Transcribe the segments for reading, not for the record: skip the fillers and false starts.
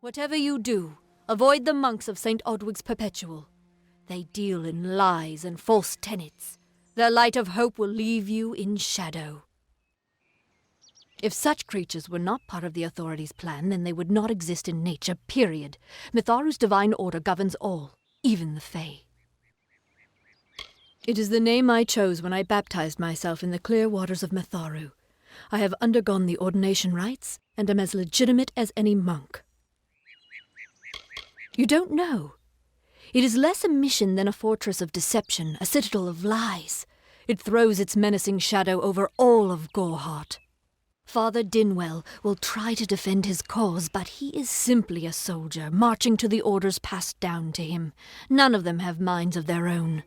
Whatever you do, avoid the monks of St. Odwig's Perpetual. They deal in lies and false tenets. Their light of hope will leave you in shadow. If such creatures were not part of the authorities' plan, then they would not exist in nature, period. Mitharu's divine order governs all, even the Fae. It is the name I chose when I baptized myself in the clear waters of Mitharu. I have undergone the ordination rites, and am as legitimate as any monk. You don't know. It is less a mission than a fortress of deception, a citadel of lies. It throws its menacing shadow over all of Goreheart. Father Dinwell will try to defend his cause, but he is simply a soldier, marching to the orders passed down to him. None of them have minds of their own.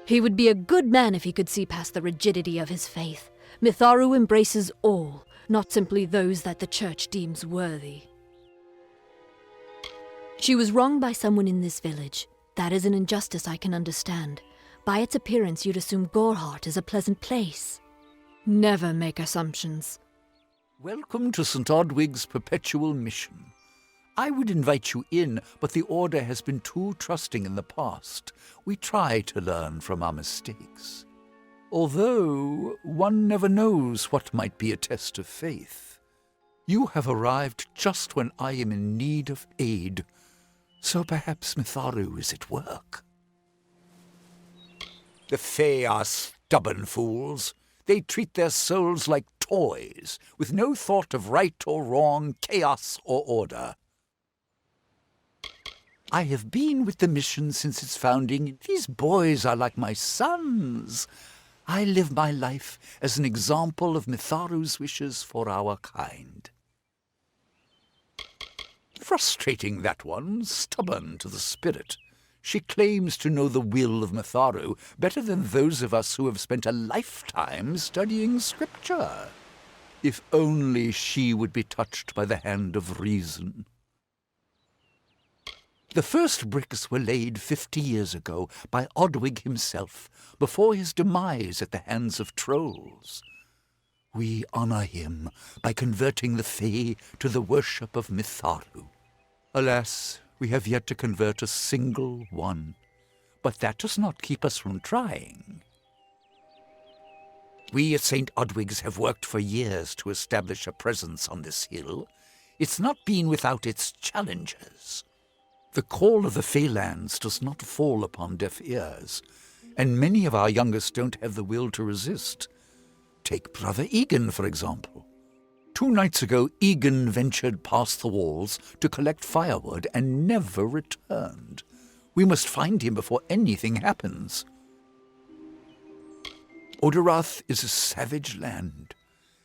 He would be a good man if he could see past the rigidity of his faith. Mitharu embraces all, not simply those that the Church deems worthy. She was wronged by someone in this village. That is an injustice I can understand. By its appearance, you'd assume Goreheart is a pleasant place. Never make assumptions. Welcome to St. Odwig's Perpetual Mission. I would invite you in, but the Order has been too trusting in the past. We try to learn from our mistakes. Although, one never knows what might be a test of faith. You have arrived just when I am in need of aid, so perhaps Mitharu is at work. The Fae are stubborn fools. They treat their souls like toys, with no thought of right or wrong, chaos or order. I have been with the mission since its founding. These boys are like my sons. I live my life as an example of Mitharu's wishes for our kind. Frustrating, that one, stubborn to the spirit. She claims to know the will of Mitharu better than those of us who have spent a lifetime studying scripture. If only she would be touched by the hand of reason. The first bricks were laid 50 years ago by Odwig himself, before his demise at the hands of trolls. We honor him by converting the Fae to the worship of Mitharu. Alas, we have yet to convert a single one, but that does not keep us from trying. We at St. Odwig's have worked for years to establish a presence on this hill. It's not been without its challenges. The call of the Feylands does not fall upon deaf ears, and many of our youngest don't have the will to resist. Take Brother Egan, for example. 2 nights ago, Egan ventured past the walls to collect firewood and never returned. We must find him before anything happens. Oderath is a savage land.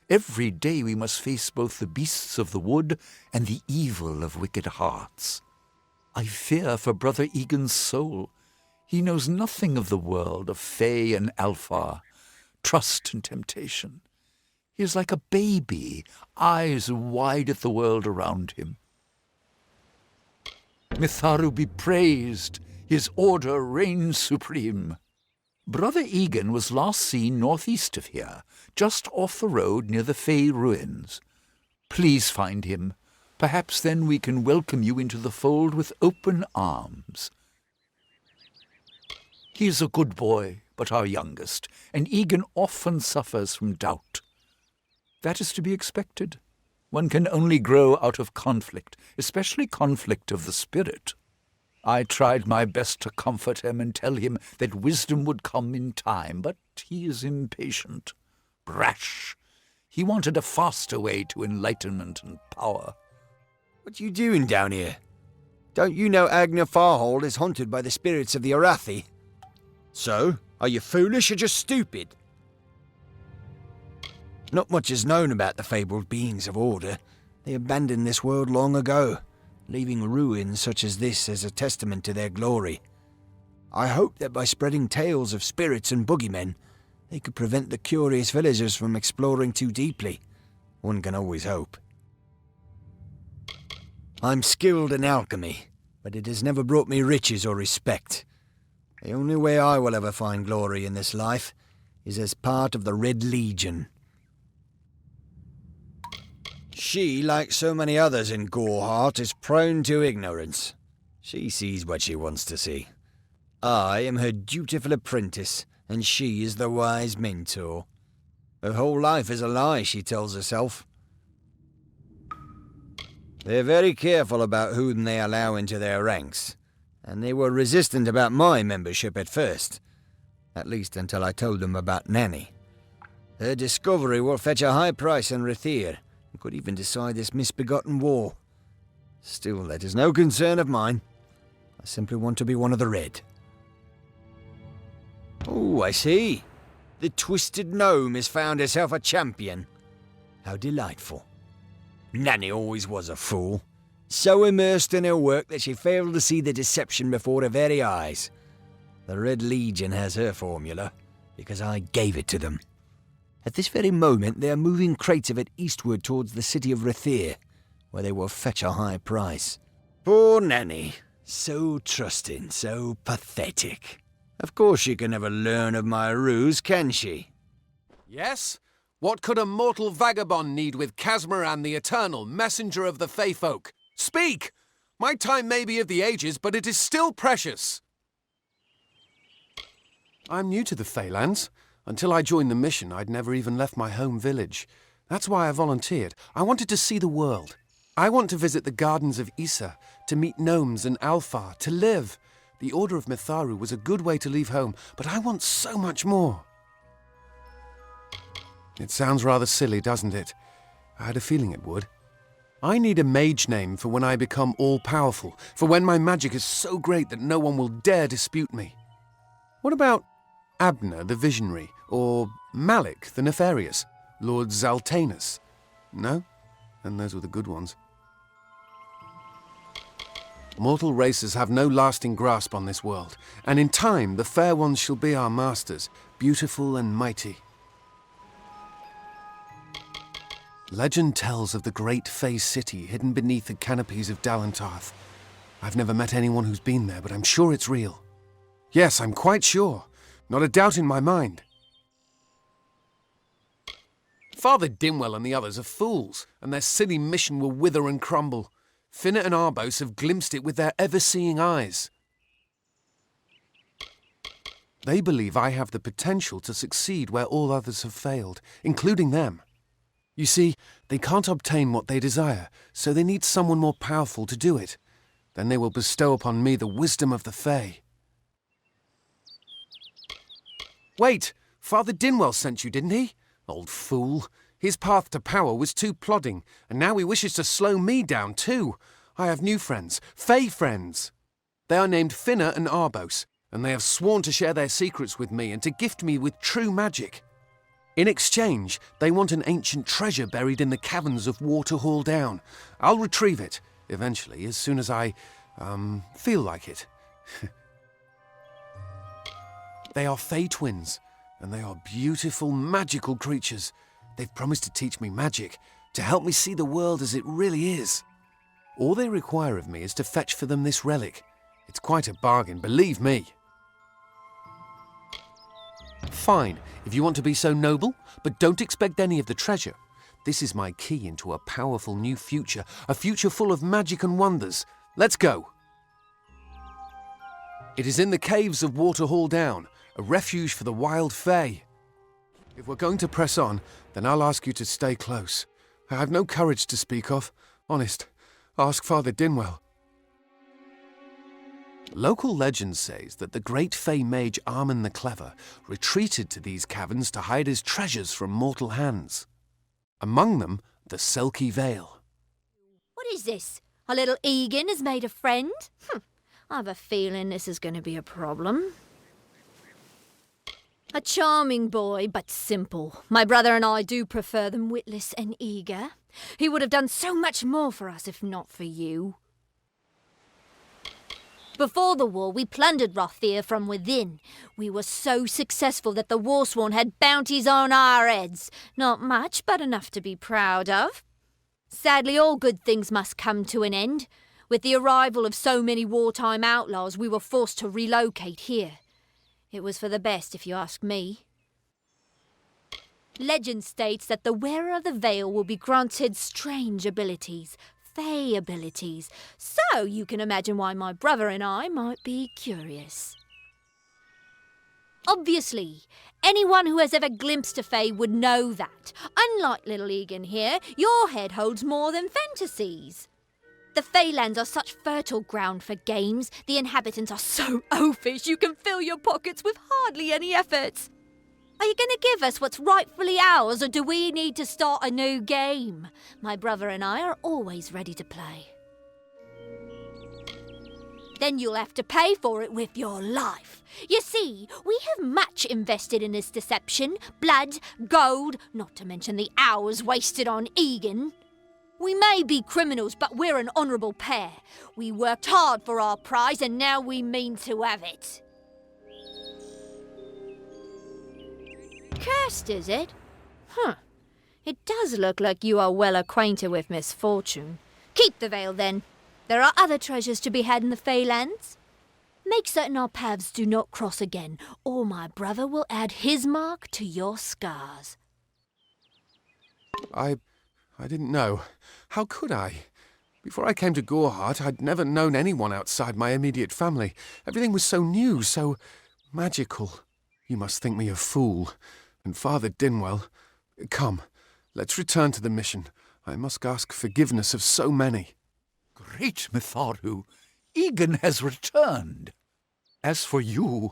Every day we must face both the beasts of the wood and the evil of wicked hearts. I fear for Brother Egan's soul. He knows nothing of the world of Fae and Alpha, trust and temptation. He is like a baby, eyes wide at the world around him. Mitharu be praised, his order reigns supreme. Brother Egan was last seen northeast of here, just off the road near the Fae ruins. Please find him. Perhaps then we can welcome you into the fold with open arms. He is a good boy, but our youngest, and Egan often suffers from doubt. That is to be expected. One can only grow out of conflict, especially conflict of the spirit. I tried my best to comfort him and tell him that wisdom would come in time, but he is impatient, brash. He wanted a faster way to enlightenment and power. What are you doing down here? Don't you know Agna Farhold is haunted by the spirits of the Arathi? So, are you foolish or just stupid? Not much is known about the fabled beings of Order. They abandoned this world long ago, leaving ruins such as this as a testament to their glory. I hope that by spreading tales of spirits and boogeymen, they could prevent the curious villagers from exploring too deeply. One can always hope. I'm skilled in alchemy, but it has never brought me riches or respect. The only way I will ever find glory in this life is as part of the Red Legion. She, like so many others in Goreheart, is prone to ignorance. She sees what she wants to see. I am her dutiful apprentice, and she is the wise mentor. Her whole life is a lie, she tells herself. They're very careful about whom they allow into their ranks, and they were resistant about my membership at first. At least until I told them about Nanny. Her discovery will fetch a high price in Rathir, and could even decide this misbegotten war. Still, that is no concern of mine. I simply want to be one of the Red. Oh, I see. The Twisted Gnome has found herself a champion. How delightful. Nanny always was a fool. So immersed in her work that she failed to see the deception before her very eyes. The Red Legion has her formula, because I gave it to them. At this very moment, they are moving crates of it eastward towards the city of Rathir, where they will fetch a high price. Poor Nanny. So trusting, so pathetic. Of course she can never learn of my ruse, can she? Yes? What could a mortal vagabond need with Casmaran, the Eternal, messenger of the Fey folk? Speak! My time may be of the ages, but it is still precious. I'm new to the Feylands. Until I joined the mission, I'd never even left my home village. That's why I volunteered. I wanted to see the world. I want to visit the gardens of Issa, to meet gnomes and Alfar, to live. The Order of Mitharu was a good way to leave home, but I want so much more. It sounds rather silly, doesn't it? I had a feeling it would. I need a mage name for when I become all-powerful, for when my magic is so great that no one will dare dispute me. What about Abner the Visionary, or Malik the Nefarious, Lord Zaltanus? No? Then those were the good ones. Mortal races have no lasting grasp on this world, and in time the fair ones shall be our masters, beautiful and mighty. Legend tells of the great Fey city hidden beneath the canopies of Dalantarth. I've never met anyone who's been there, but I'm sure it's real. Yes, I'm quite sure. Not a doubt in my mind. Father Dimwell and the others are fools, and their silly mission will wither and crumble. Finna and Arbos have glimpsed it with their ever-seeing eyes. They believe I have the potential to succeed where all others have failed, including them. You see, they can't obtain what they desire, so they need someone more powerful to do it. Then they will bestow upon me the wisdom of the Fae. Wait! Father Dinwell sent you, didn't he? Old fool. His path to power was too plodding, and now he wishes to slow me down too. I have new friends, Fae friends. They are named Finna and Arbos, and they have sworn to share their secrets with me and to gift me with true magic. In exchange, they want an ancient treasure buried in the caverns of Waterhall Down. I'll retrieve it, eventually, as soon as I, feel like it. They are Fae twins, and they are beautiful, magical creatures. They've promised to teach me magic, to help me see the world as it really is. All they require of me is to fetch for them this relic. It's quite a bargain, believe me. Fine, if you want to be so noble, but don't expect any of the treasure. This is my key into a powerful new future, a future full of magic and wonders. Let's go. It is in the caves of Waterhall Down, a refuge for the wild Fae. If we're going to press on, then I'll ask you to stay close. I have no courage to speak of. Honest. Ask Father Dinwell. Local legend says that the great Fey mage Armin the Clever retreated to these caverns to hide his treasures from mortal hands. Among them, the Selkie Vale. What is this? Our little Egan has made a friend? I've a feeling this is going to be a problem. A charming boy, but simple. My brother and I do prefer them witless and eager. He would have done so much more for us if not for you. Before the war, we plundered Rathir from within. We were so successful that the Warsworn had bounties on our heads. Not much, but enough to be proud of. Sadly, all good things must come to an end. With the arrival of so many wartime outlaws, we were forced to relocate here. It was for the best, if you ask me. Legend states that the wearer of the veil will be granted strange abilities, fey abilities. So you can imagine why my brother and I might be curious. Obviously, anyone who has ever glimpsed a fae would know that, unlike little Egan here, your head holds more than fantasies. The Feylands are such fertile ground for games. The inhabitants are so oafish you can fill your pockets with hardly any effort. Are you going to give us what's rightfully ours, or do we need to start a new game? My brother and I are always ready to play. Then you'll have to pay for it with your life. You see, we have much invested in this deception. Blood, gold, not to mention the hours wasted on Egan. We may be criminals, but we're an honourable pair. We worked hard for our prize and now we mean to have it. Cursed, is it? Huh. It does look like you are well acquainted with misfortune. Keep the veil, then. There are other treasures to be had in the Feylands. Make certain our paths do not cross again, or my brother will add his mark to your scars. I didn't know. How could I? Before I came to Gorehart, I'd never known anyone outside my immediate family. Everything was so new, so magical. You must think me a fool. And Father Dinwell, come, let's return to the mission. I must ask forgiveness of so many. Great Mitharu, Egan has returned. As for you,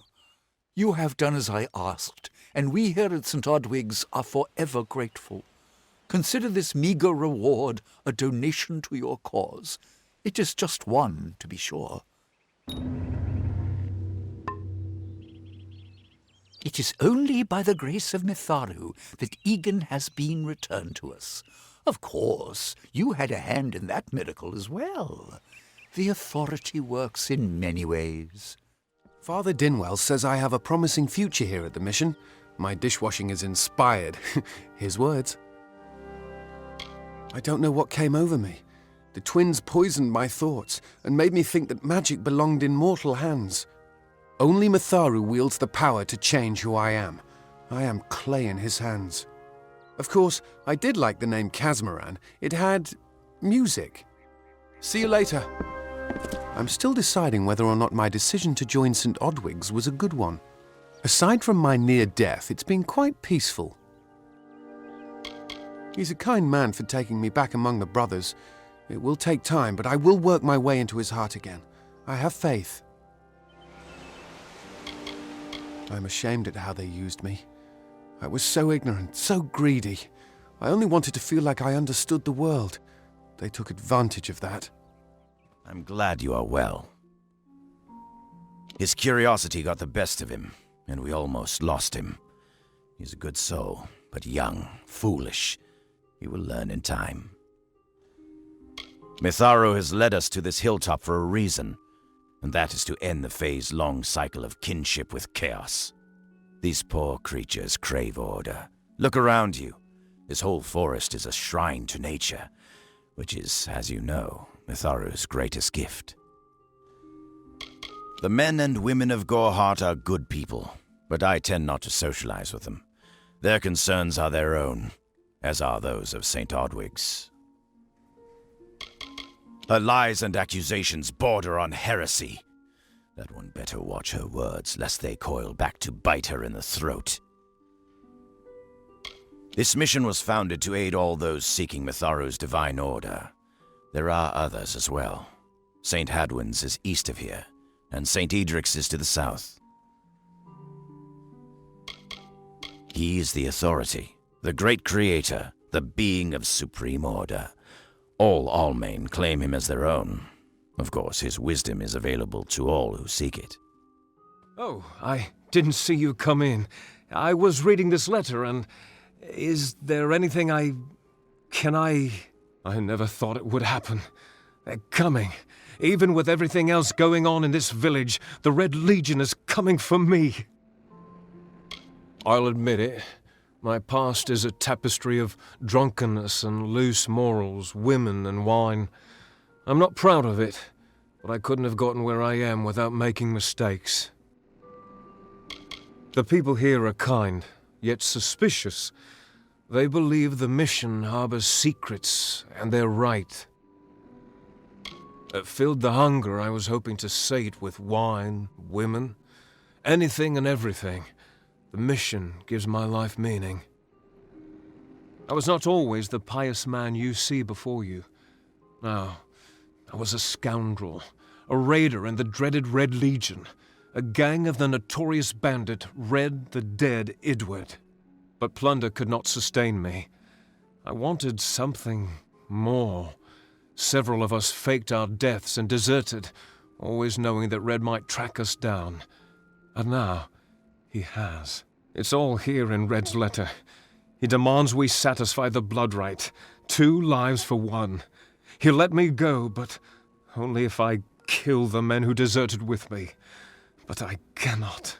you have done as I asked, and we here at St. Odwig's are forever grateful. Consider this meagre reward a donation to your cause. It is just one, to be sure. It is only by the grace of Mitharu that Egan has been returned to us. Of course, you had a hand in that miracle as well. The authority works in many ways. Father Dinwell says I have a promising future here at the mission. My dishwashing is inspired. His words. I don't know what came over me. The twins poisoned my thoughts and made me think that magic belonged in mortal hands. Only Mitharu wields the power to change who I am. I am clay in his hands. Of course, I did like the name Casmaran. It had music. See you later. I'm still deciding whether or not my decision to join St. Odwig's was a good one. Aside from my near death, it's been quite peaceful. He's a kind man for taking me back among the brothers. It will take time, but I will work my way into his heart again. I have faith. I'm ashamed at how they used me. I was so ignorant, so greedy. I only wanted to feel like I understood the world. They took advantage of that. I'm glad you are well. His curiosity got the best of him, and we almost lost him. He's a good soul, but young, foolish. He will learn in time. Mitharu has led us to this hilltop for a reason, and that is to end the Fae's long cycle of kinship with chaos. These poor creatures crave order. Look around you. This whole forest is a shrine to nature, which is, as you know, Mitharu's greatest gift. The men and women of Gorehart are good people, but I tend not to socialize with them. Their concerns are their own, as are those of St. Odwig's. Her lies and accusations border on heresy. That one better watch her words, lest they coil back to bite her in the throat. This mission was founded to aid all those seeking Mitharu's divine order. There are others as well. St. Hadwin's is east of here, and St. Edric's is to the south. He is the authority, the great creator, the being of supreme order. All Almain claim him as their own. Of course, his wisdom is available to all who seek it. Oh, I didn't see you come in. I was reading this letter, and is there anything I never thought it would happen. They're coming. Even with everything else going on in this village, the Red Legion is coming for me. I'll admit it. My past is a tapestry of drunkenness and loose morals, women and wine. I'm not proud of it, but I couldn't have gotten where I am without making mistakes. The people here are kind, yet suspicious. They believe the mission harbors secrets, and they're right. It filled the hunger I was hoping to sate with wine, women, anything and everything. The mission gives my life meaning. I was not always the pious man you see before you. No, I was a scoundrel, a raider in the dreaded Red Legion, a gang of the notorious bandit Red the Dead Edward. But plunder could not sustain me. I wanted something more. Several of us faked our deaths and deserted, always knowing that Red might track us down. And now, he has. It's all here in Red's letter. He demands we satisfy the blood rite. 2 lives for 1. He'll let me go, but only if I kill the men who deserted with me. But I cannot.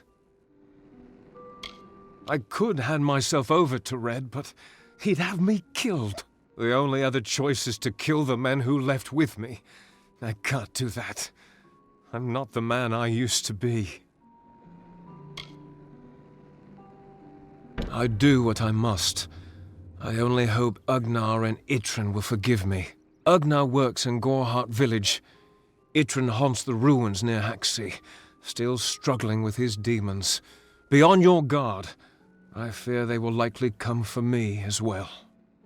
I could hand myself over to Red, but he'd have me killed. The only other choice is to kill the men who left with me. I can't do that. I'm not the man I used to be. I do what I must. I only hope Ugnar and Itrin will forgive me. Ugnar works in Gorhart village. Itrin haunts the ruins near Haxi, still struggling with his demons. Be on your guard. I fear they will likely come for me as well.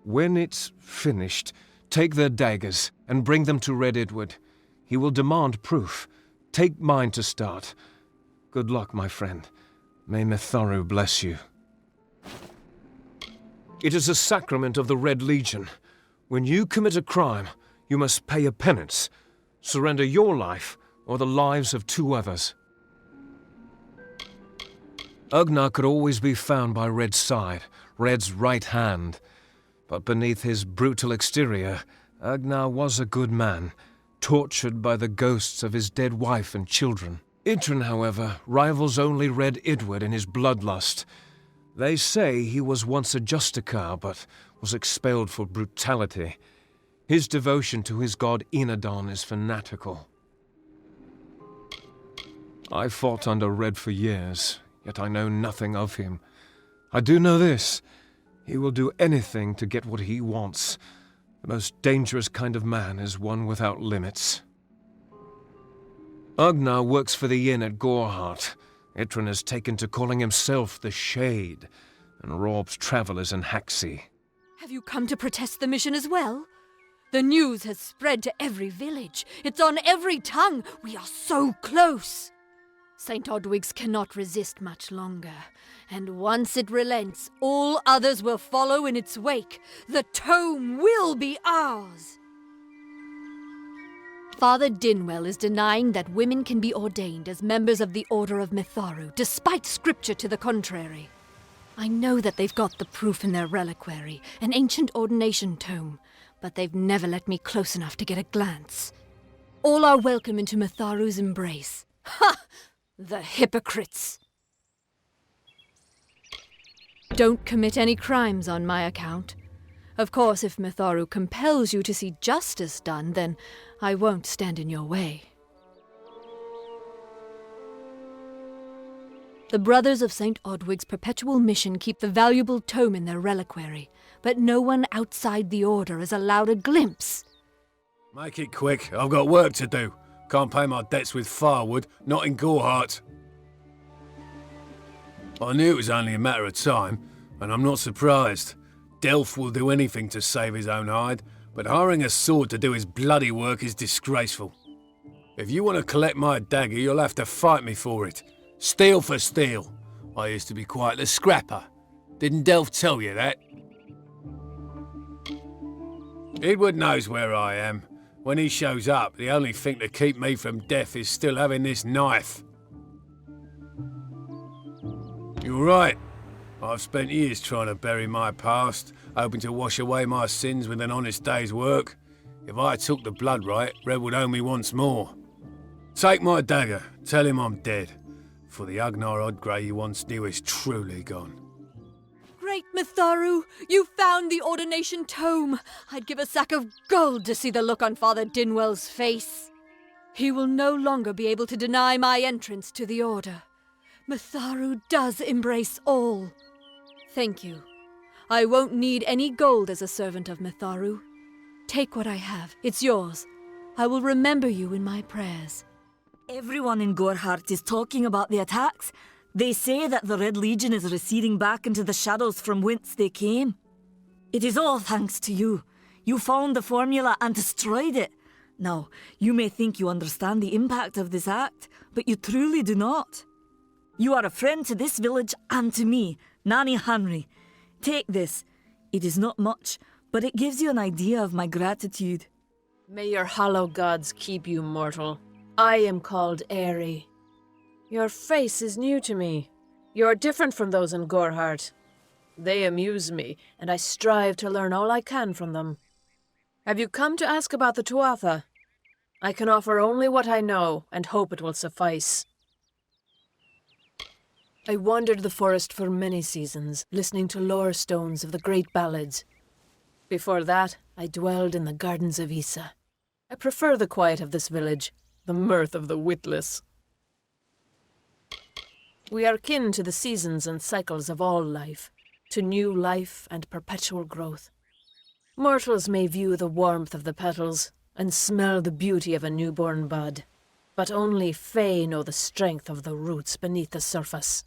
When it's finished, take their daggers and bring them to Red Edward. He will demand proof. Take mine to start. Good luck, my friend. May Mitharu bless you. It is a sacrament of the Red Legion. When you commit a crime, you must pay a penance. Surrender your life or the lives of 2 others. Ugnar could always be found by Red's side, Red's right hand. But beneath his brutal exterior, Ugnar was a good man, tortured by the ghosts of his dead wife and children. Itrin, however, rivals only Red Edward in his bloodlust. They say he was once a Justicar, but was expelled for brutality. His devotion to his god Enadon is fanatical. I fought under Red for years, yet I know nothing of him. I do know this. He will do anything to get what he wants. The most dangerous kind of man is one without limits. Ugnar works for the inn at Gorhart. Itrin has taken to calling himself the Shade, and robs travelers in Haxi. Have you come to protest the mission as well? The news has spread to every village. It's on every tongue. We are so close. St. Odwig's cannot resist much longer. And once it relents, all others will follow in its wake. The tome will be ours. Father Dinwell is denying that women can be ordained as members of the Order of Mitharu, despite scripture to the contrary. I know that they've got the proof in their reliquary, an ancient ordination tome, but they've never let me close enough to get a glance. All are welcome into Mitharu's embrace. Ha! The hypocrites! Don't commit any crimes on my account. Of course, if Mitharu compels you to see justice done, then I won't stand in your way. The Brothers of St. Odwig's perpetual mission keep the valuable tome in their reliquary, but no one outside the Order is allowed a glimpse. Make it quick, I've got work to do. Can't pay my debts with firewood, not in Gorhart. I knew it was only a matter of time, and I'm not surprised. Delph will do anything to save his own hide, but hiring a sword to do his bloody work is disgraceful. If you want to collect my dagger, you'll have to fight me for it. Steel for steel. I used to be quite the scrapper. Didn't Delph tell you that? Edward knows where I am. When he shows up, the only thing to keep me from death is still having this knife. You're right. I've spent years trying to bury my past, hoping to wash away my sins with an honest day's work. If I took the blood right, Red would owe me once more. Take my dagger, tell him I'm dead, for the Ugnar Odgrey you once knew is truly gone. Great Mitharu, you found the ordination tome. I'd give a sack of gold to see the look on Father Dinwell's face. He will no longer be able to deny my entrance to the Order. Mitharu does embrace all. Thank you. I won't need any gold as a servant of Mitharu. Take what I have. It's yours. I will remember you in my prayers. Everyone in Gorhart is talking about the attacks. They say that the Red Legion is receding back into the shadows from whence they came. It is all thanks to you. You found the formula and destroyed it. Now, you may think you understand the impact of this act, but you truly do not. You are a friend to this village and to me, Nani Henry. Take this. It is not much, but it gives you an idea of my gratitude. May your hollow gods keep you, mortal. I am called Aerie. Your face is new to me. You are different from those in Gorhart. They amuse me, and I strive to learn all I can from them. Have you come to ask about the Tuatha? I can offer only what I know, and hope it will suffice. I wandered the forest for many seasons, listening to lore stones of the great ballads. Before that, I dwelled in the gardens of Issa. I prefer the quiet of this village, the mirth of the witless. We are kin to the seasons and cycles of all life, to new life and perpetual growth. Mortals may view the warmth of the petals and smell the beauty of a newborn bud, but only Fae know the strength of the roots beneath the surface.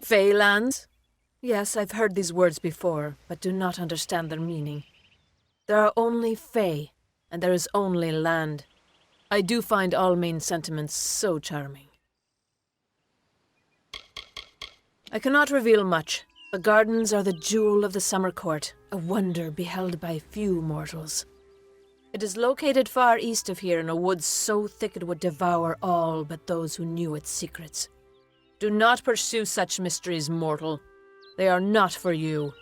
Fae lands? Yes, I've heard these words before, but do not understand their meaning. There are only Fae, and there is only land. I do find Almain's sentiments so charming. I cannot reveal much. The gardens are the jewel of the summer court, a wonder beheld by few mortals. It is located far east of here in a wood so thick it would devour all but those who knew its secrets. Do not pursue such mysteries, mortal. They are not for you.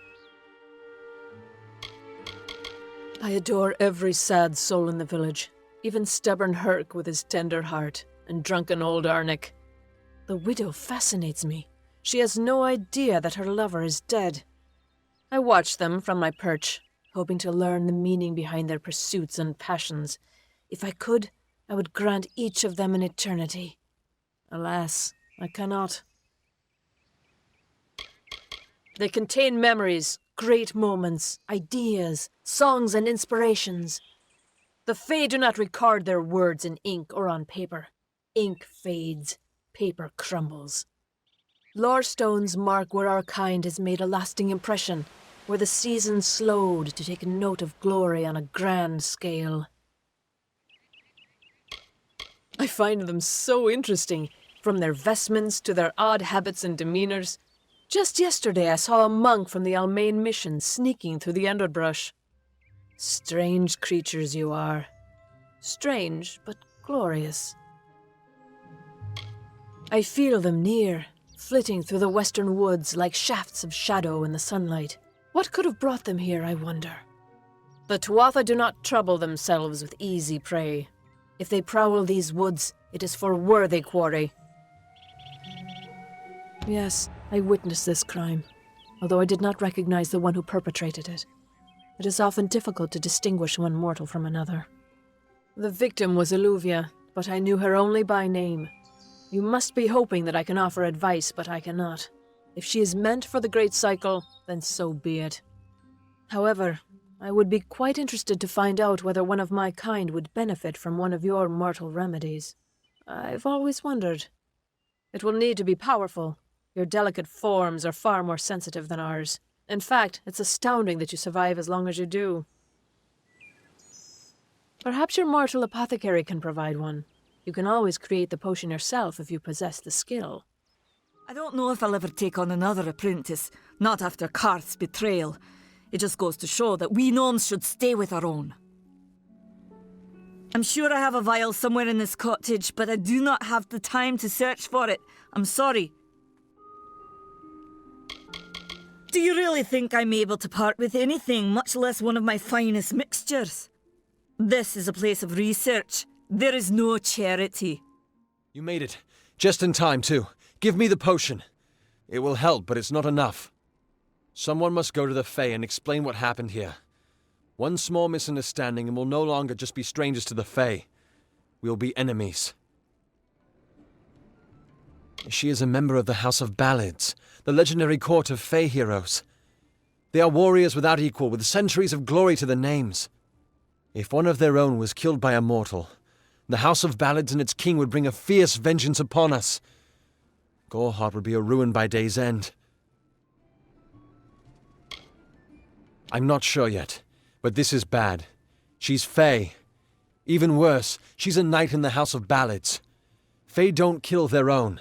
I adore every sad soul in the village, even stubborn Herc with his tender heart, and drunken old Arnick. The widow fascinates me. She has no idea that her lover is dead. I watch them from my perch, hoping to learn the meaning behind their pursuits and passions. If I could, I would grant each of them an eternity. Alas, I cannot. They contain memories, great moments, ideas, songs and inspirations. The Fae do not record their words in ink or on paper. Ink fades, paper crumbles. Lore stones mark where our kind has made a lasting impression, where the seasons slowed to take note of glory on a grand scale. I find them so interesting, from their vestments to their odd habits and demeanors. Just yesterday I saw a monk from the Almain mission sneaking through the underbrush. Strange creatures you are. Strange, but glorious. I feel them near, flitting through the western woods like shafts of shadow in the sunlight. What could have brought them here, I wonder? The Tuatha do not trouble themselves with easy prey. If they prowl these woods, it is for worthy quarry. Yes, I witnessed this crime, although I did not recognize the one who perpetrated it. It is often difficult to distinguish one mortal from another. The victim was Illuvia, but I knew her only by name. You must be hoping that I can offer advice, but I cannot. If she is meant for the Great Cycle, then so be it. However, I would be quite interested to find out whether one of my kind would benefit from one of your mortal remedies. I've always wondered. It will need to be powerful. Your delicate forms are far more sensitive than ours. In fact, it's astounding that you survive as long as you do. Perhaps your mortal apothecary can provide one. You can always create the potion yourself if you possess the skill. I don't know if I'll ever take on another apprentice, not after Karth's betrayal. It just goes to show that we gnomes should stay with our own. I'm sure I have a vial somewhere in this cottage, but I do not have the time to search for it. I'm sorry. Do you really think I'm able to part with anything, much less one of my finest mixtures? This is a place of research. There is no charity. You made it. Just in time, too. Give me the potion. It will help, but it's not enough. Someone must go to the Fae and explain what happened here. One small misunderstanding and we'll no longer just be strangers to the Fae. We'll be enemies. She is a member of the House of Ballads, the legendary court of Fey heroes. They are warriors without equal, with centuries of glory to their names. If one of their own was killed by a mortal, the House of Ballads and its king would bring a fierce vengeance upon us. Gorehart would be a ruin by day's end. I'm not sure yet, but this is bad. She's Fey. Even worse, she's a knight in the House of Ballads. Fey don't kill their own,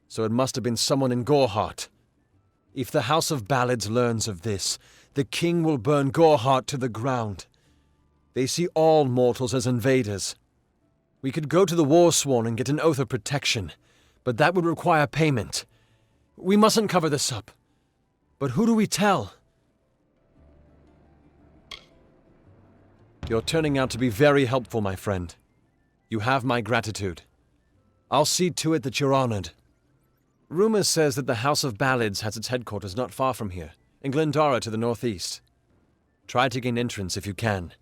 so it must have been someone in Gorehart. If the House of Ballads learns of this, the king will burn Gorehart to the ground. They see all mortals as invaders. We could go to the Warsworn and get an oath of protection, but that would require payment. We mustn't cover this up. But who do we tell? You're turning out to be very helpful, my friend. You have my gratitude. I'll see to it that you're honored. Rumor says that the House of Ballads has its headquarters not far from here, in Glendara to the northeast. Try to gain entrance if you can.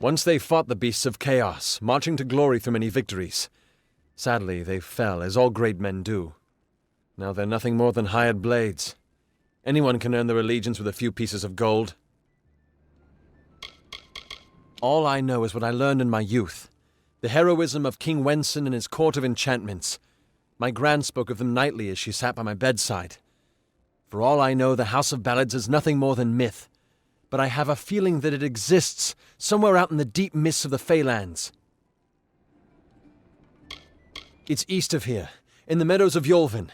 Once they fought the Beasts of Chaos, marching to glory through many victories. Sadly, they fell, as all great men do. Now they're nothing more than hired blades. Anyone can earn their allegiance with a few pieces of gold. All I know is what I learned in my youth. The heroism of King Wenson and his court of enchantments. My gran spoke of them nightly as she sat by my bedside. For all I know, the House of Ballads is nothing more than myth. But I have a feeling that it exists somewhere out in the deep mists of the Feylands. It's east of here, in the meadows of Yolvin.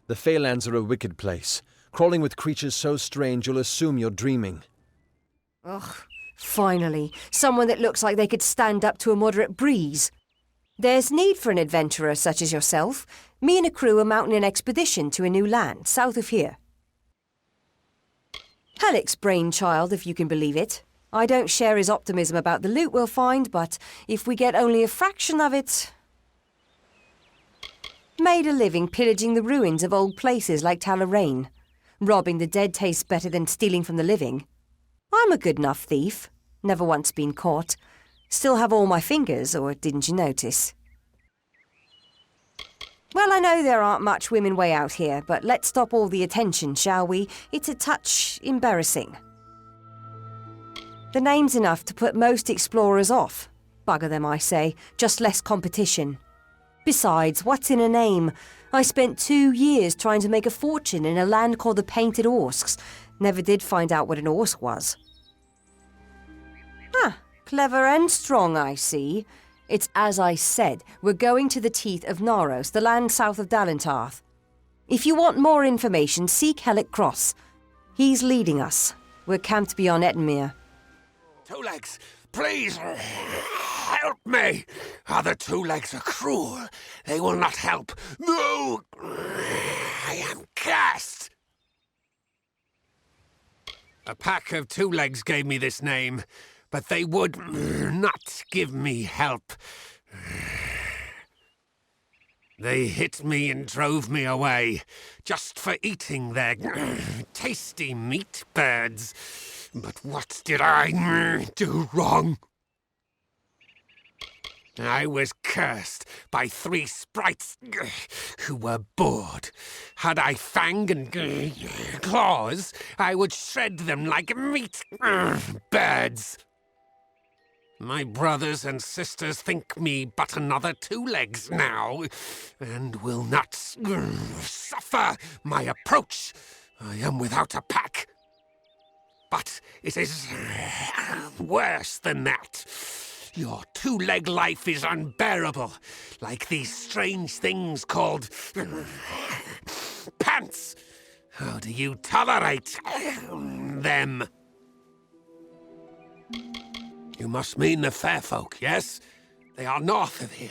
The Feylands are a wicked place, crawling with creatures so strange you'll assume you're dreaming. Ugh, finally, someone that looks like they could stand up to a moderate breeze. There's need for an adventurer such as yourself. Me and a crew are mounting an expedition to a new land, south of here. Halleck's brainchild, if you can believe it. I don't share his optimism about the loot we'll find, but if we get only a fraction of it... Made a living pillaging the ruins of old places like Talarain. Robbing the dead tastes better than stealing from the living. I'm a good enough thief. Never once been caught. Still have all my fingers, or didn't you notice? Well, I know there aren't much women way out here, but let's stop all the attention, shall we? It's a touch embarrassing. The name's enough to put most explorers off. Bugger them, I say. Just less competition. Besides, what's in a name? I spent 2 years trying to make a fortune in a land called the Painted Orsks. Never did find out what an Orsk was. Ah, clever and strong, I see. It's as I said, we're going to the teeth of Naros, the land south of Dalentarth. If you want more information, seek Hellick Cross. He's leading us. We're camped beyond Ettenmere. Two Legs, please, help me. Other Two Legs are cruel. They will not help. No, I am cursed. A pack of Two Legs gave me this name, but they would not give me help. They hit me and drove me away, just for eating their tasty meat birds. But what did I do wrong? I was cursed by 3 sprites who were bored. Had I fang and claws, I would shred them like meat birds. My brothers and sisters think me but another Two Legs now, and will not suffer my approach. I am without a pack. But it is worse than that. Your two-leg life is unbearable, like these strange things called pants. How do you tolerate them? You must mean the fair folk, yes? They are north of here,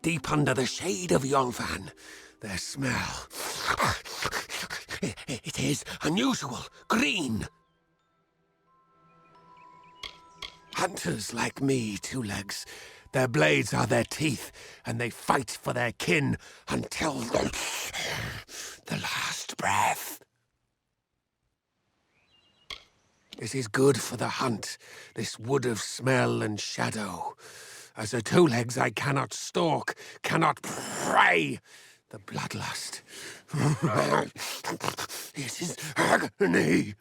deep under the shade of Yolvan. Their smell... it is unusual, green. Hunters like me, Two Legs. Their blades are their teeth, and they fight for their kin until the last breath. It is good for the hunt, this wood of smell and shadow. As a two-legs I cannot stalk, cannot pray. The bloodlust. It is agony.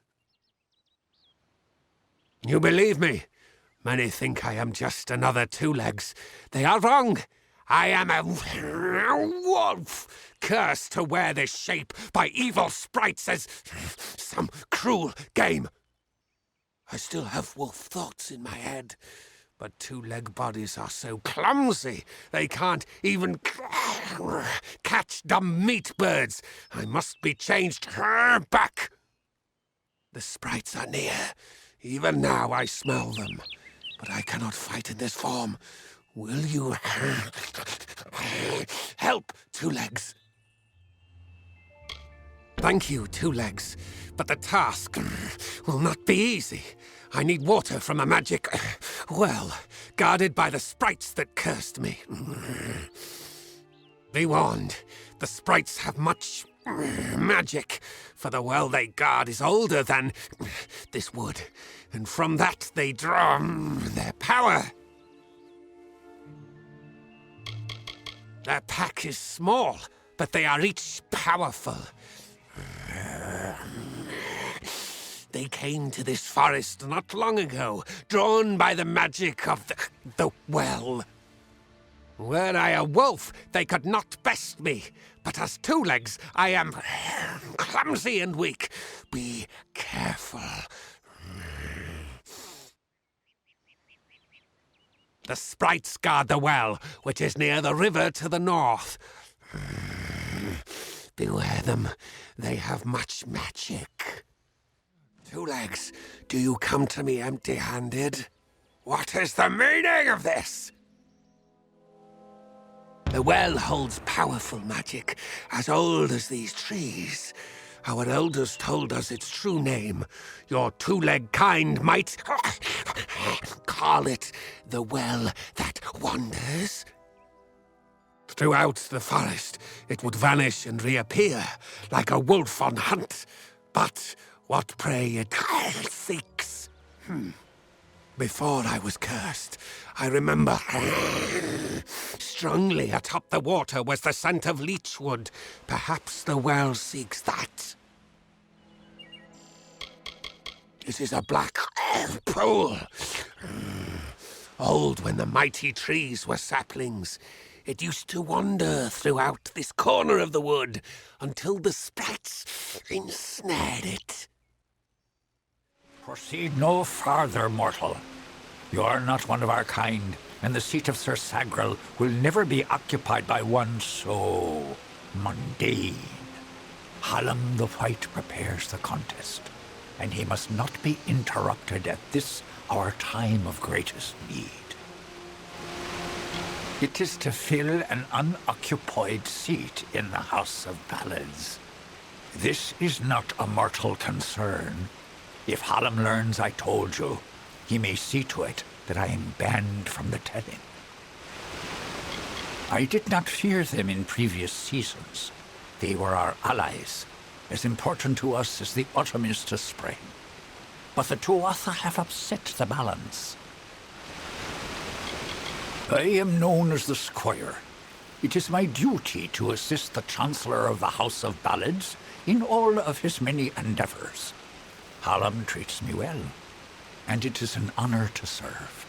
You believe me? Many think I am just another two-legs. They are wrong. I am a wolf, cursed to wear this shape by evil sprites as some cruel game. I still have wolf thoughts in my head, but two-leg bodies are so clumsy they can't even catch dumb meat birds. I must be changed back. The sprites are near. Even now I smell them, but I cannot fight in this form. Will you help, two-legs? Thank you, two-legs, but the task will not be easy. I need water from a magic well, guarded by the sprites that cursed me. Be warned, the sprites have much magic, for the well they guard is older than this wood, and from that they draw their power. Their pack is small, but they are each powerful. They came to this forest not long ago, drawn by the magic of the well. Were I a wolf, they could not best me, but as two-legs, I am clumsy and weak. Be careful. The sprites guard the well, which is near the river to the north. Beware them. They have much magic. Two-legs, do you come to me empty-handed? What is the meaning of this? The well holds powerful magic, as old as these trees. Our elders told us its true name. Your two-leg kind might call it the well that wanders. Throughout the forest, it would vanish and reappear, like a wolf on hunt. But what prey it seeks. Before I was cursed, I remember strongly atop the water was the scent of leechwood. Perhaps the well seeks that. It is a black pool. Old when the mighty trees were saplings. It used to wander throughout this corner of the wood until the sprites ensnared it. Proceed no farther, mortal. You are not one of our kind, and the seat of Sir Sagrel will never be occupied by one so mundane. Hallam the White prepares the contest, and he must not be interrupted at this our time of greatest need. It is to fill an unoccupied seat in the House of Ballads. This is not a mortal concern. If Hallam learns I told you, he may see to it that I am banned from the telling. I did not fear them in previous seasons. They were our allies, as important to us as the autumn is to spring. But the Tuatha have upset the balance. I am known as the Squire. It is my duty to assist the Chancellor of the House of Ballads in all of his many endeavors. Hallam treats me well, and it is an honor to serve.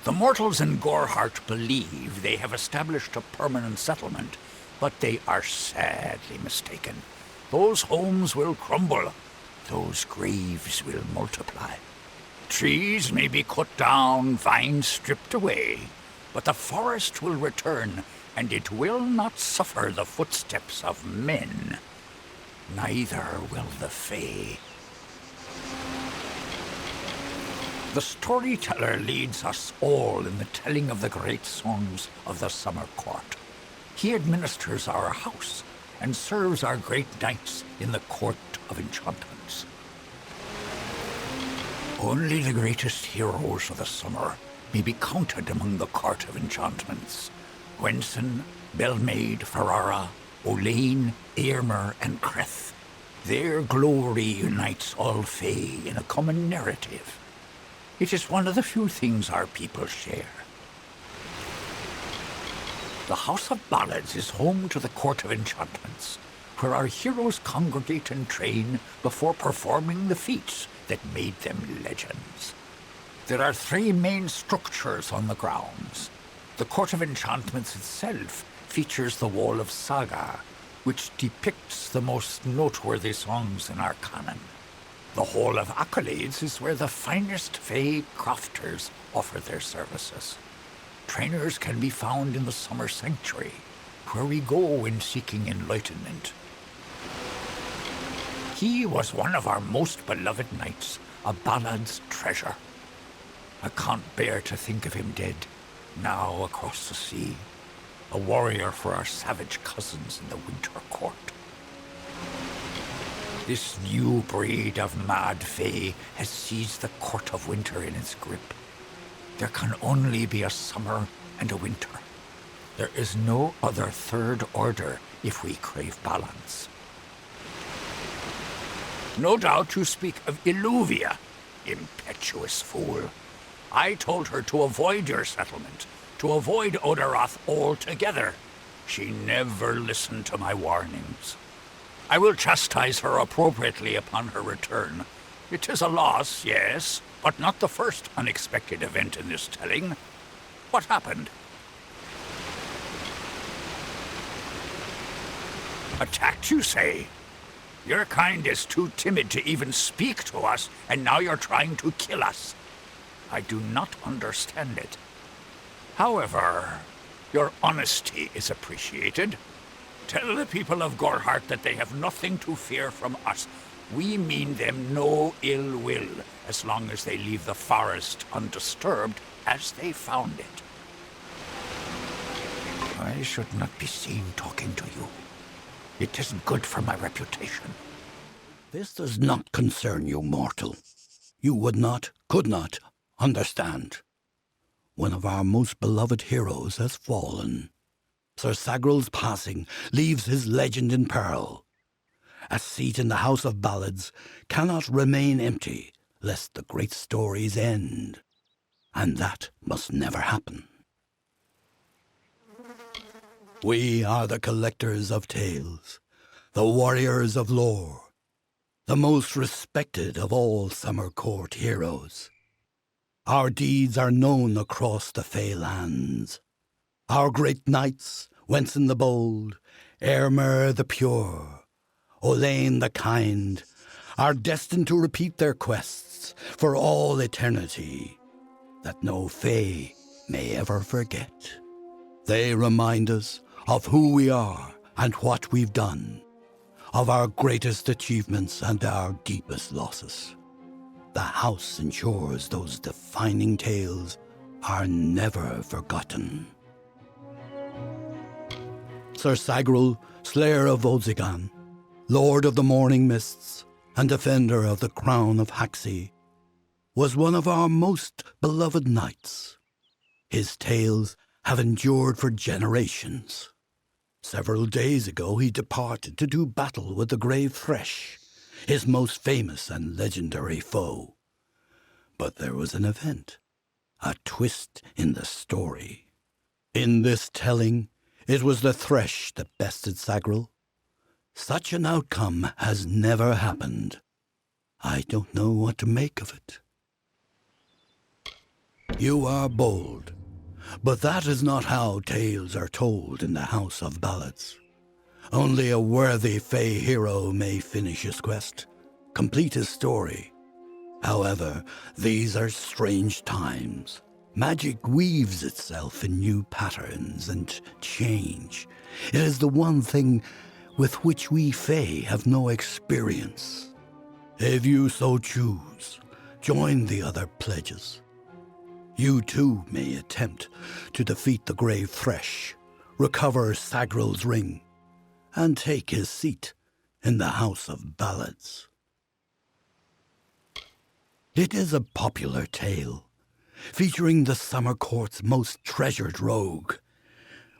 The mortals in Gorehart believe they have established a permanent settlement, but they are sadly mistaken. Those homes will crumble. Those graves will multiply. Trees may be cut down, vines stripped away, but the forest will return, and it will not suffer the footsteps of men. Neither will the Fae. The storyteller leads us all in the telling of the great songs of the Summer Court. He administers our house and serves our great knights in the Court of Enchantments. Only the greatest heroes of the summer may be counted among the Court of Enchantments. Gwenson, Belmaid, Ferrara, Olaine, Eärmer, and Creth. Their glory unites all Fae in a common narrative. It is one of the few things our people share. The House of Ballads is home to the Court of Enchantments, where our heroes congregate and train before performing the feats that made them legends. There are 3 main structures on the grounds. The Court of Enchantments itself features the Wall of Saga, which depicts the most noteworthy songs in our canon. The Hall of Accolades is where the finest Fae crafters offer their services. Trainers can be found in the Summer Sanctuary, where we go when seeking enlightenment. He was one of our most beloved knights, a ballad's treasure. I can't bear to think of him dead, now across the sea, a warrior for our savage cousins in the Winter Court. This new breed of mad Fae has seized the Court of Winter in its grip. There can only be a summer and a winter. There is no other third order if we crave balance. No doubt you speak of Illuvia, impetuous fool. I told her to avoid your settlement, to avoid Odorath altogether. She never listened to my warnings. I will chastise her appropriately upon her return. It is a loss, yes, but not the first unexpected event in this telling. What happened? Attacked, you say? Your kind is too timid to even speak to us, and now you're trying to kill us. I do not understand it. However, your honesty is appreciated. Tell the people of Gorhart that they have nothing to fear from us. We mean them no ill will, as long as they leave the forest undisturbed as they found it. I should not be seen talking to you. It isn't good for my reputation. This does not concern you, mortal. You would not, could not, understand. One of our most beloved heroes has fallen. Sir Sagral's passing leaves his legend in peril. A seat in the House of Ballads cannot remain empty, lest the great stories end. And that must never happen. We are the collectors of tales, the warriors of lore, the most respected of all Summer Court heroes. Our deeds are known across the Fey lands. Our great knights, Wenson the Bold, Airmer the Pure, Olaine the Kind, are destined to repeat their quests for all eternity, that no Fey may ever forget. They remind us of who we are and what we've done, of our greatest achievements and our deepest losses. The house ensures those defining tales are never forgotten. Sir Sagral, Slayer of Volzigan, Lord of the Morning Mists, and Defender of the Crown of Haxi, was one of our most beloved knights. His tales have endured for generations. Several days ago he departed to do battle with the Grave Thresh, his most famous and legendary foe. But there was an event, a twist in the story. In this telling, it was the Thresh that bested Sagral. Such an outcome has never happened. I don't know what to make of it. You are bold, but that is not how tales are told in the House of Ballads. Only a worthy Fey hero may finish his quest, complete his story. However, these are strange times. Magic weaves itself in new patterns and change. It is the one thing with which we Fey have no experience. If you so choose, join the other pledges. You too may attempt to defeat the Grave Thresh, recover Sagral's ring, and take his seat in the House of Ballads. It is a popular tale, featuring the Summer Court's most treasured rogue.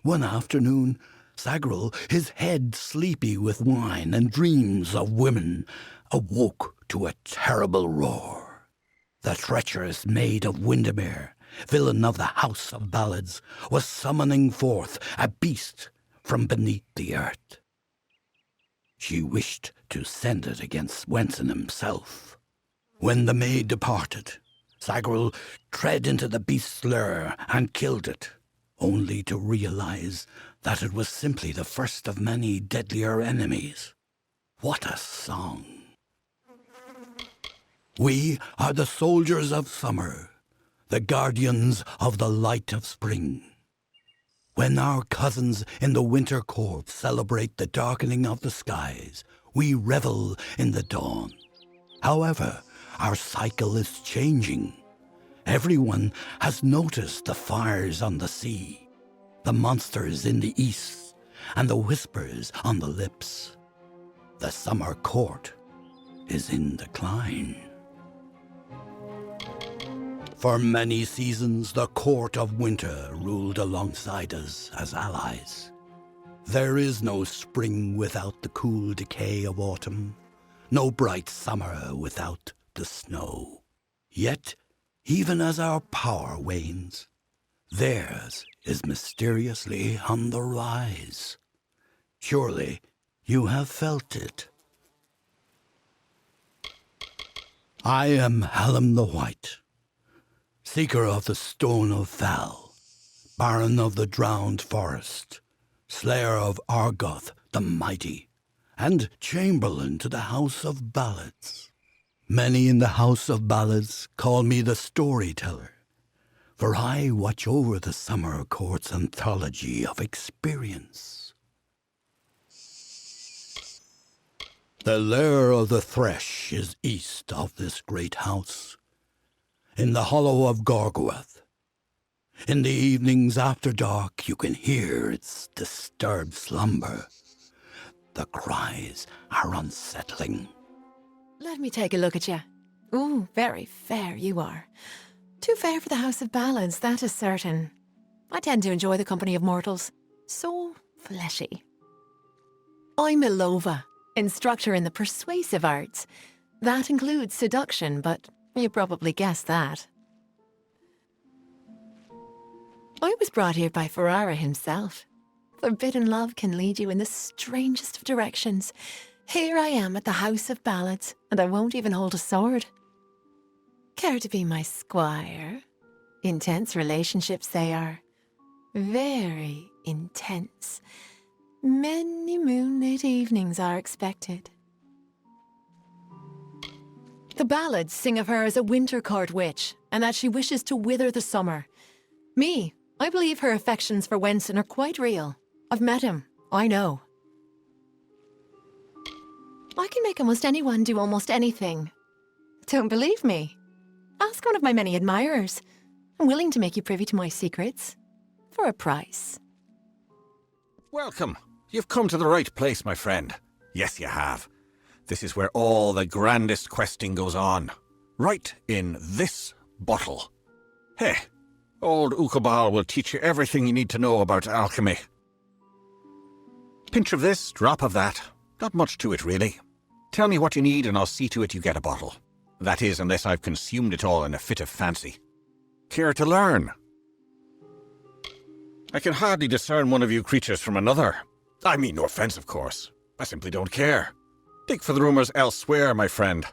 One afternoon, Sagral, his head sleepy with wine and dreams of women, awoke to a terrible roar. The treacherous maid of Windermere, villain of the House of Ballads, was summoning forth a beast from beneath the earth. She wished to send it against Wenson himself. When the maid departed, Sagril tread into the beast's lair and killed it, only to realize that it was simply the first of many deadlier enemies. What a song! We are the soldiers of summer, the guardians of the light of spring. When our cousins in the winter court celebrate the darkening of the skies, we revel in the dawn. However, our cycle is changing. Everyone has noticed the fires on the sea, the monsters in the east, and the whispers on the lips. The summer court is in decline. For many seasons, the court of winter ruled alongside us as allies. There is no spring without the cool decay of autumn, no bright summer without the snow. Yet, even as our power wanes, theirs is mysteriously on the rise. Surely you have felt it. I am Hallam the White, seeker of the Stone of Val, Baron of the Drowned Forest, slayer of Argoth the Mighty, and Chamberlain to the House of Ballads. Many in the House of Ballads call me the Storyteller, for I watch over the summer court's anthology of experience. The lair of the Thresh is east of this great house, in the hollow of Gorgorth. In the evenings after dark, you can hear its disturbed slumber. The cries are unsettling. Let me take a look at you. Ooh, very fair you are. Too fair for the House of Ballads, that is certain. I tend to enjoy the company of mortals. So fleshy. I'm Ilova, instructor in the persuasive arts. That includes seduction, but you probably guessed that. I was brought here by Ferrara himself. Forbidden love can lead you in the strangest of directions. Here I am at the House of Ballads, and I won't even hold a sword. Care to be my squire? Intense relationships they are. Very intense. Many moonlit evenings are expected. The ballads sing of her as a winter court witch, and that she wishes to wither the summer. Me, I believe her affections for Wenson are quite real. I've met him, I know. I can make almost anyone do almost anything. Don't believe me? Ask one of my many admirers. I'm willing to make you privy to my secrets. For a price. Welcome. You've come to the right place, my friend. Yes, you have. This is where all the grandest questing goes on. Right in this bottle. Hey, old Ukabal will teach you everything you need to know about alchemy. Pinch of this, drop of that. Not much to it, really. Tell me what you need and I'll see to it you get a bottle. That is, unless I've consumed it all in a fit of fancy. Care to learn? I can hardly discern one of you creatures from another. I mean no offense, of course. I simply don't care. Dig for the rumors elsewhere, my friend.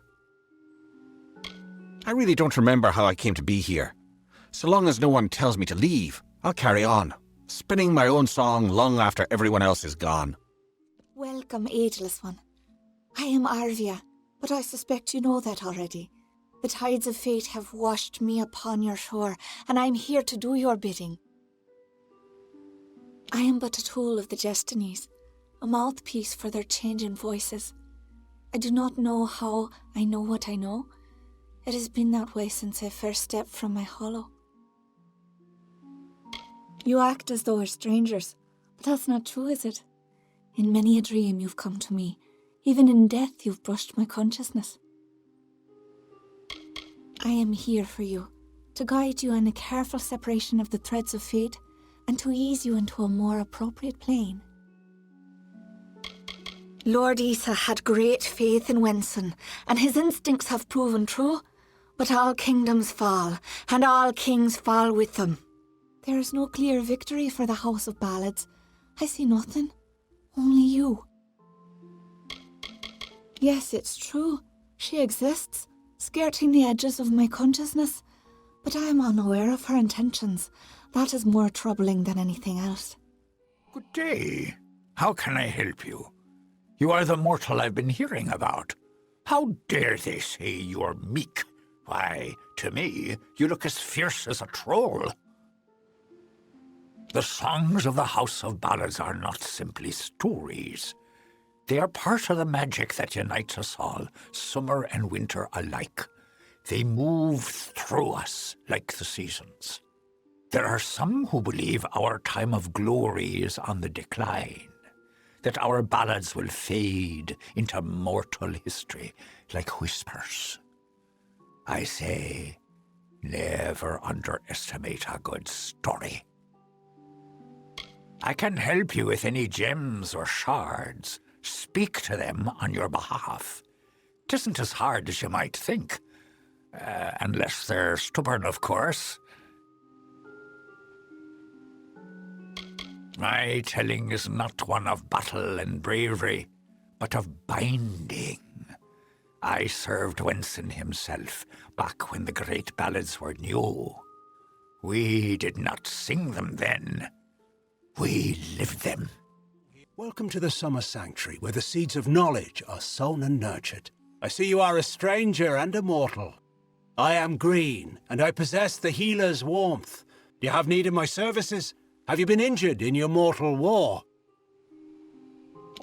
I really don't remember how I came to be here. So long as no one tells me to leave, I'll carry on, spinning my own song long after everyone else is gone. Welcome, ageless one. I am Arvia, but I suspect you know that already. The tides of fate have washed me upon your shore, and I am here to do your bidding. I am but a tool of the Destinies, a mouthpiece for their changing voices. I do not know how I know what I know. It has been that way since I first stepped from my hollow. You act as though we're strangers, but that's not true, is it? In many a dream you've come to me. Even in death you've brushed my consciousness. I am here for you, to guide you in a careful separation of the threads of fate, and to ease you into a more appropriate plane. Lord Isa had great faith in Wenson, and his instincts have proven true. But all kingdoms fall, and all kings fall with them. There is no clear victory for the House of Ballads. I see nothing. Only you. Yes, it's true. She exists, skirting the edges of my consciousness. But I am unaware of her intentions. That is more troubling than anything else. Good day. How can I help you? You are the mortal I've been hearing about. How dare they say you're meek? Why, to me, you look as fierce as a troll. The songs of the House of Ballads are not simply stories. They are part of the magic that unites us all, summer and winter alike. They move through us like the seasons. There are some who believe our time of glory is on the decline, that our ballads will fade into mortal history like whispers. I say, never underestimate a good story. I can help you with any gems or shards. Speak to them on your behalf. 'Tisn't as hard as you might think. Unless they're stubborn, of course. My telling is not one of battle and bravery, but of binding. I served Wenson himself back when the great ballads were new. We did not sing them then. We lived them. Welcome to the Summer Sanctuary, where the seeds of knowledge are sown and nurtured. I see you are a stranger and a mortal. I am Green, and I possess the healer's warmth. Do you have need of my services? Have you been injured in your mortal war?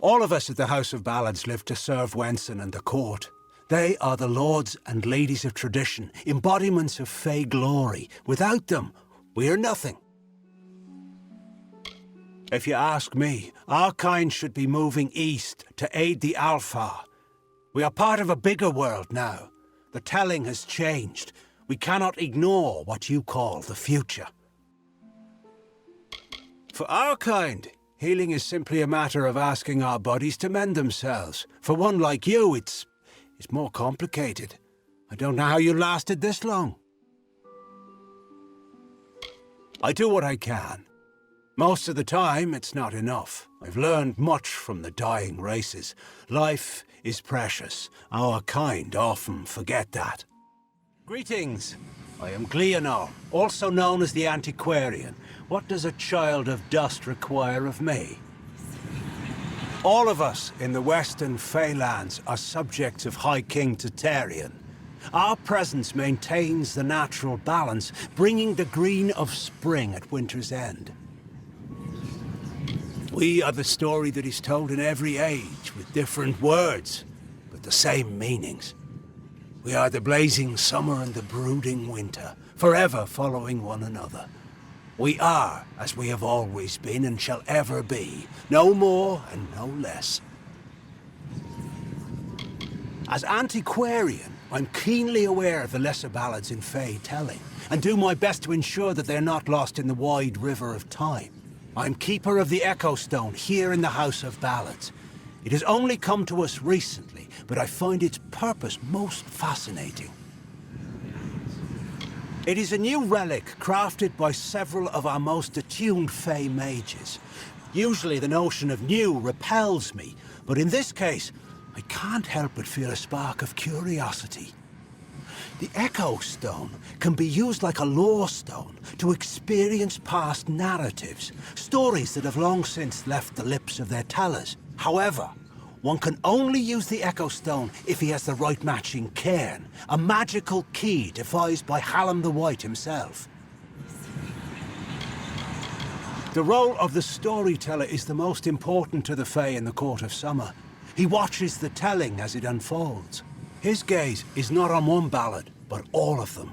All of us at the House of Ballads live to serve Wenson and the court. They are the lords and ladies of tradition, embodiments of Fey glory. Without them, we are nothing. If you ask me, our kind should be moving east to aid the Alpha. We are part of a bigger world now. The telling has changed. We cannot ignore what you call the future. For our kind, healing is simply a matter of asking our bodies to mend themselves. For one like you, it's more complicated. I don't know how you lasted this long. I do what I can. Most of the time, it's not enough. I've learned much from the dying races. Life is precious. Our kind often forget that. Greetings. I am Gleonol, also known as the Antiquarian. What does a child of dust require of me? All of us in the Western Feylands are subjects of High King Tatarian. Our presence maintains the natural balance, bringing the green of spring at winter's end. We are the story that is told in every age, with different words, but the same meanings. We are the blazing summer and the brooding winter, forever following one another. We are, as we have always been and shall ever be, no more and no less. As Antiquarian, I'm keenly aware of the lesser ballads in Fey telling, and do my best to ensure that they're not lost in the wide river of time. I'm Keeper of the Echo Stone here in the House of Ballads. It has only come to us recently, but I find its purpose most fascinating. It is a new relic crafted by several of our most attuned Fey mages. Usually the notion of new repels me, but in this case, I can't help but feel a spark of curiosity. The Echo Stone can be used like a lore stone to experience past narratives, stories that have long since left the lips of their tellers. However, one can only use the Echo Stone if he has the right matching cairn, a magical key devised by Hallam the White himself. The role of the storyteller is the most important to the Fae in the Court of Summer. He watches the telling as it unfolds. His gaze is not on one ballad, but all of them.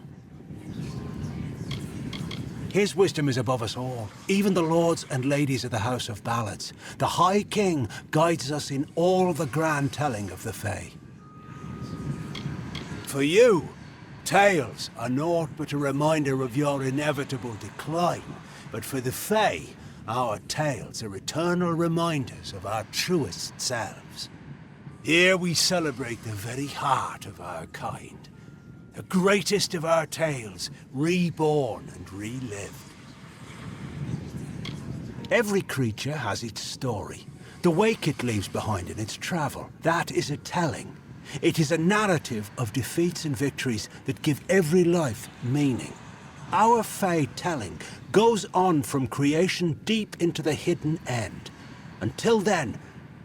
His wisdom is above us all, even the lords and ladies of the House of Ballads. The High King guides us in all the grand telling of the Fae. For you, tales are naught but a reminder of your inevitable decline. But for the Fae, our tales are eternal reminders of our truest selves. Here we celebrate the very heart of our kind. The greatest of our tales, reborn and relived. Every creature has its story. The wake it leaves behind in its travel, that is a telling. It is a narrative of defeats and victories that give every life meaning. Our Fae telling goes on from creation deep into the hidden end. Until then,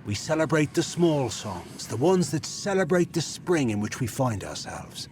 we celebrate the small songs, the ones that celebrate the spring in which we find ourselves.